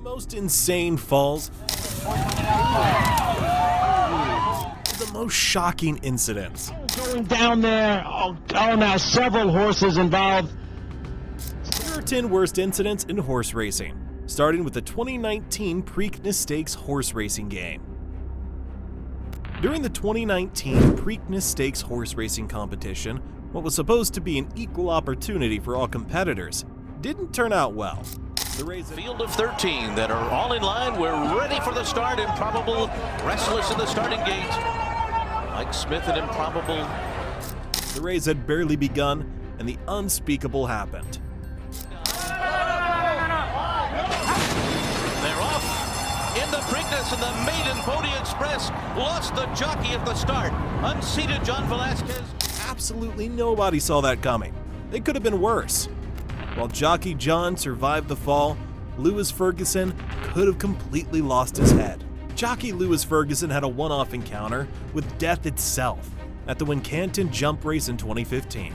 most insane falls, the most shocking incidents. Going down there, now several horses involved. Here are 10 worst incidents in horse racing, starting with the 2019 Preakness Stakes horse racing game. During the 2019 Preakness Stakes horse racing competition, what was supposed to be an equal opportunity for all competitors didn't turn out well. The race field of 13 that are all in line. We're ready for the start. Improbable restless in the starting gate. Mike Smith and Improbable. The race had barely begun, and the unspeakable happened. They're off in the Preakness, and the maiden Pony Express lost the jockey at the start. Unseated John Velasquez. Absolutely nobody saw that coming. It could have been worse. While jockey John survived the fall, Lewis Ferguson could have completely lost his head. Jockey Lewis Ferguson had a one-off encounter with death itself at the Wincanton Jump Race in 2015.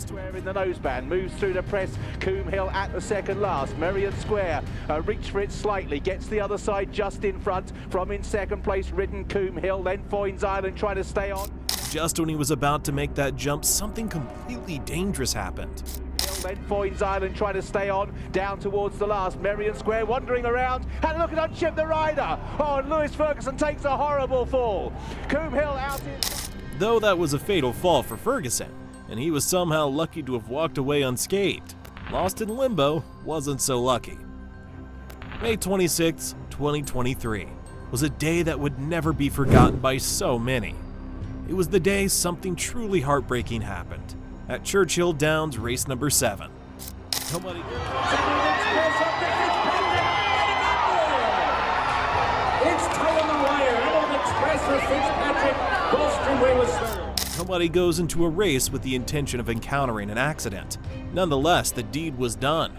Square in the noseband, moves through the press. Coombe Hill at the second last. Merrion Square reached for it slightly, gets the other side just in front. From in second place, ridden Coombe Hill, then Foynes Island trying to stay on. Just when he was about to make that jump, something completely dangerous happened. Then Foynes Island trying to stay on, down towards the last. Merrion Square wandering around, and look at unship the rider. Oh, and Lewis Ferguson takes a horrible fall. Coombe Hill out in. Though that was a fatal fall for Ferguson, and he was somehow lucky to have walked away unscathed. Lost in limbo wasn't so lucky. May 26, 2023 was a day that would never be forgotten by so many. It was the day something truly heartbreaking happened at Churchill Downs race number 7. Nobody goes into a race with the intention of encountering an accident. Nonetheless, the deed was done.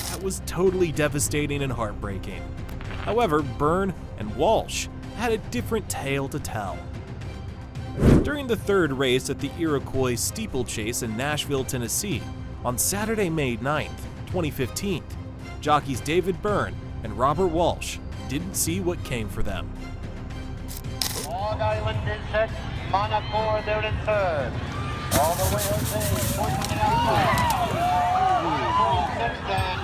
That was totally devastating and heartbreaking. However, Byrne and Walsh had a different tale to tell. During the third race at the Iroquois Steeplechase in Nashville, Tennessee, on Saturday, May 9th, 2015, jockeys David Byrne and Robert Walsh didn't see what came for them. Long Island is set, Monaco there in third. All the way Jose, pushing it outside. Since then,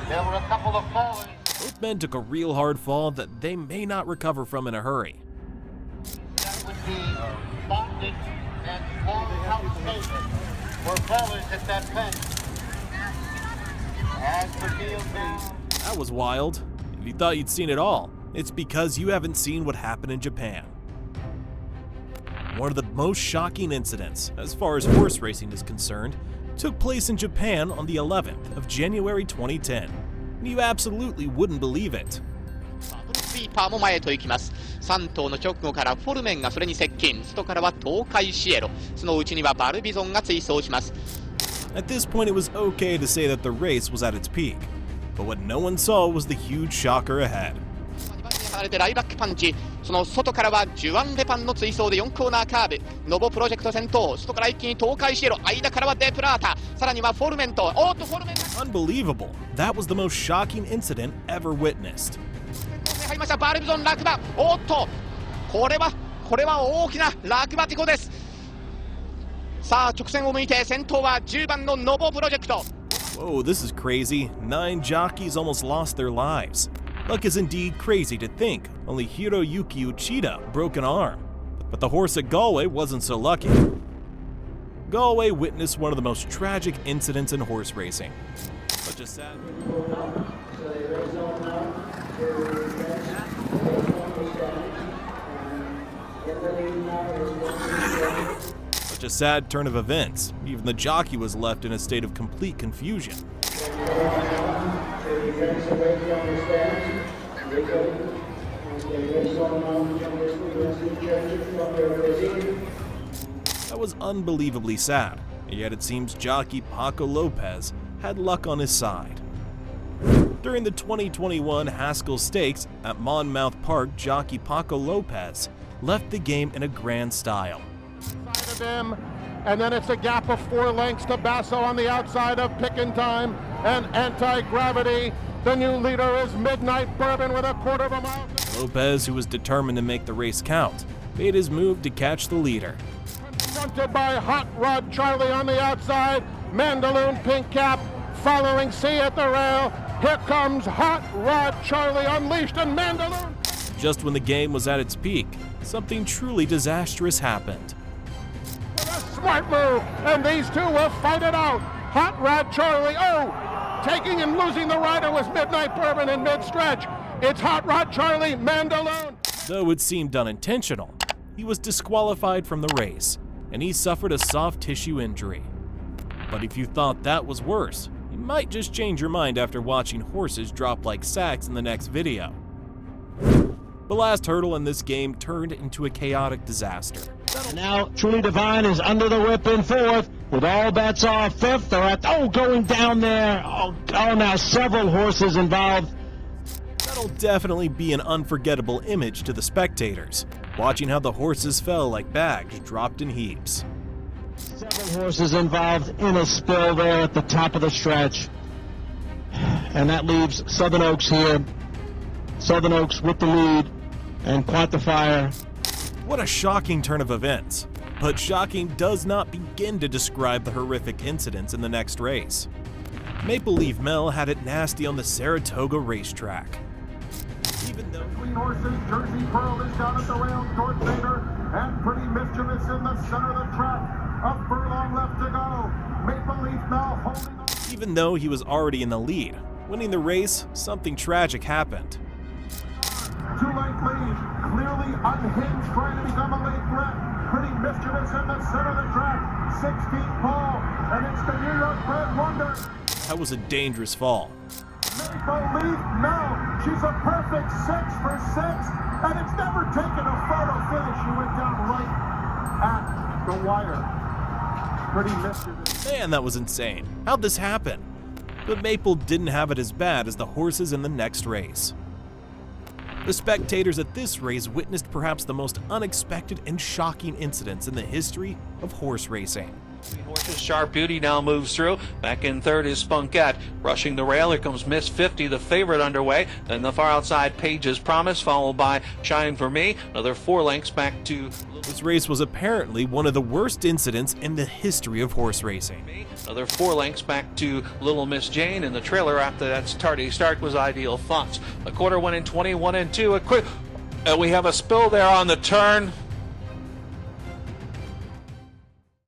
there were a couple of falls. Both men took a real hard fall that they may not recover from in a hurry. That would be Bondage and Morehouse Station were fallers at that fence. As the field now. That was wild. If you thought you'd seen it all, it's because you haven't seen what happened in Japan. One of the most shocking incidents, as far as horse racing is concerned, took place in Japan on the 11th of January 2010. You absolutely wouldn't believe it. スイーパーも前へと行きます。3頭の直後からフォルメンがそれに接近、外からは東海シエロ、その内にはバルビゾンが追走します。 At this point, it was okay to say that the race was at its peak, but what no one saw was the huge shocker ahead. 離れてライバックパンチ、その外からはジュアン・レパンの追走で4コーナーカーブ、ノボプロジェクト先頭、外から一気に東海シエロ、間からはデプラータ、さらにはフォルメント、おっとフォルメント。 Unbelievable! That was the most shocking incident ever witnessed. 入りましたバルビゾン落馬、おっとこれは大きな落馬事故です。さあ直線を向いて先頭は10番のノボプロジェクト。 Whoa, this is crazy. 9 jockeys almost lost their lives. Luck is indeed crazy to think only Hiroyuki Uchida broke an arm. But the horse at Galway wasn't so lucky. Galway witnessed one of the most tragic incidents in horse racing. Such a sad... Such a sad turn of events. Even the jockey was left in a state of complete confusion. That was unbelievably sad, and yet it seems jockey Paco Lopez had luck on his side. During the 2021 Haskell Stakes at Monmouth Park, jockey Paco Lopez left the game in a grand style. Side of him, and then it's a gap of 4 lengths to Basso on the outside of Pickin' Time and Anti-Gravity. The new leader is Midnight Bourbon with a 1/4 mile. Lopez, who was determined to make the race count, made his move to catch the leader. Confronted by Hot Rod Charlie on the outside, Mandaloon Pink Cap following C at the rail. Here comes Hot Rod Charlie unleashed and Mandaloon. Just when the game was at its peak, something truly disastrous happened. With a smart move, and these two will fight it out. Hot Rod Charlie, taking and losing the rider was Midnight Bourbon in mid-stretch. It's Hot Rod Charlie, Mandaloon. Though it seemed unintentional, he was disqualified from the race, and he suffered a soft tissue injury. But if you thought that was worse, you might just change your mind after watching horses drop like sacks in the next video. The last hurdle in this game turned into a chaotic disaster. And now Truly Divine is under the whip in 4th with all bets off. 5th, they're at, going down there. Now several horses involved. That'll definitely be an unforgettable image to the spectators, watching how the horses fell like bags dropped in heaps. Several horses involved in a spill there at the top of the stretch. And that leaves Southern Oaks here. Southern Oaks with the lead and Quantifier. What a shocking turn of events. But shocking does not begin to describe the horrific incidents in the next race. Maple Leaf Mel had it nasty on the Saratoga racetrack. Even though Between horses, Jersey Pearl is down at the rail toward Vader, and Pretty Mischievous in the center of the track. A furlong left to go. Maple Leaf Mel holding on. Even though he was already in the lead, winning the race, something tragic happened. 2 length lead, clearly unhinged, trying to become a late threat. Pretty Mischievous in the center of the track. 16th pole, and it's the New York bred wonder. That was a dangerous fall. Maple Leaf Mel, she's a perfect 6 for 6, and it's never taken a photo finish. She went down right at the wire. Pretty Mischievous. Man, that was insane. How'd this happen? But Maple didn't have it as bad as the horses in the next race. The spectators at this race witnessed perhaps the most unexpected and shocking incidents in the history of horse racing. Horses, Sharp Beauty now moves through. Back in 3rd is Spunkette. Rushing the rail, here comes Miss 50, the favorite underway. Then the far outside, Page's Promise, followed by Shine For Me. Another 4 lengths back to... This race was apparently one of the worst incidents in the history of horse racing. Another 4 lengths back to Little Miss Jane. In the trailer after that tardy start was Ideal Thoughts. A quarter went in 21 and 2. We have a spill there on the turn.